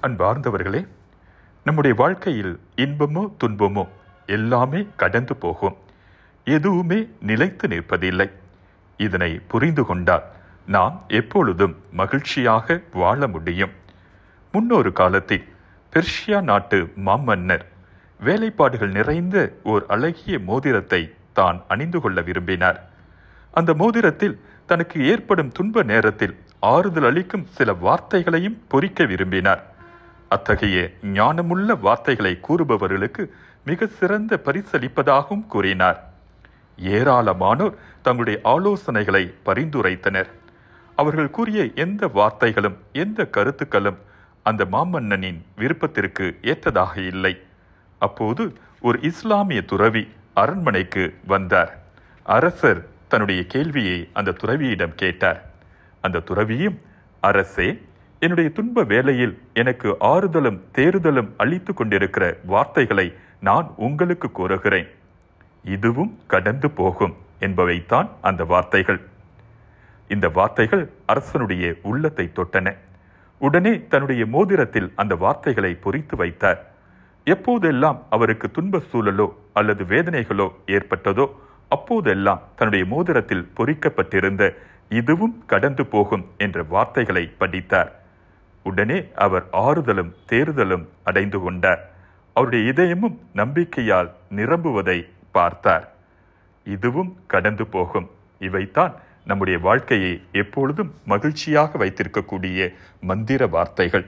அன்பார்ந்தவர்களே, நம்முடைய வாழ்க்கையில் இன்பமோ துன்பமோ எல்லாமே கடந்து போகும். எதுவுமே நிலைத்து நிற்பதில்லை. இதனை புரிந்து கொண்டால் நாம் எப்பொழுதும் மகிழ்ச்சியாக வாழ முடியும். முன்னொரு காலத்தில் பெர்ஷியா நாட்டு மாமன்னர் வேலைப்பாடுகள் நிறைந்த ஓர் அழகிய மோதிரத்தை தான் அணிந்து கொள்ள விரும்பினார். அந்த மோதிரத்தில் தனக்கு ஏற்படும் துன்ப நேரத்தில் ஆறுதல் அளிக்கும் சில வார்த்தைகளையும் பொறிக்க விரும்பினார். அத்தகைய ஞானமுள்ள வார்த்தைகளை கூறுபவர்களுக்கு மிக சிறந்த பரிசளிப்பதாகவும் கூறினார். ஏராளமானோர் தங்களுடைய ஆலோசனைகளை பரிந்துரைத்தனர். அவர்கள் கூறிய எந்த வார்த்தைகளும் எந்த கருத்துக்களும் அந்த மாமன்னனின் விருப்பத்திற்கு ஏற்றதாக இல்லை. அப்போது ஒரு இஸ்லாமிய துறவி அரண்மனைக்கு வந்தார். அரசர் தன்னுடைய கேள்வியை அந்த துறவியிடம் கேட்டார். அந்த துறவியும், அரசே, என்னுடைய துன்ப வேளையில் எனக்கு ஆறுதலும் தேறுதலும் அளித்து கொண்டிருக்கிற வார்த்தைகளை நான் உங்களுக்கு கூறுகிறேன். இதுவும் கடந்து போகும் என்பவைத்தான் அந்த வார்த்தைகள். இந்த வார்த்தைகள் அரசனுடைய உள்ளத்தை தொட்டன. உடனே தன்னுடைய மோதிரத்தில் அந்த வார்த்தைகளை பொறித்து வைத்தார். எப்போதெல்லாம் அவருக்கு துன்ப சூழலோ அல்லது வேதனைகளோ ஏற்பட்டதோ அப்போதெல்லாம் தன்னுடைய மோதிரத்தில் பொறிக்கப்பட்டிருந்த இதுவும் கடந்து போகும் என்ற வார்த்தைகளை படித்தார். உடனே அவர் ஆறுதலும் தேறுதலும் அடைந்து கொண்டார். அவருடைய இதயமும் நம்பிக்கையால் நிரம்புவதை பார்த்தார். இதுவும் கடந்து போகும். இவைதான் நம்முடைய வாழ்க்கையை எப்பொழுதும் மகிழ்ச்சியாக வைத்திருக்கக்கூடிய மந்திர வார்த்தைகள்.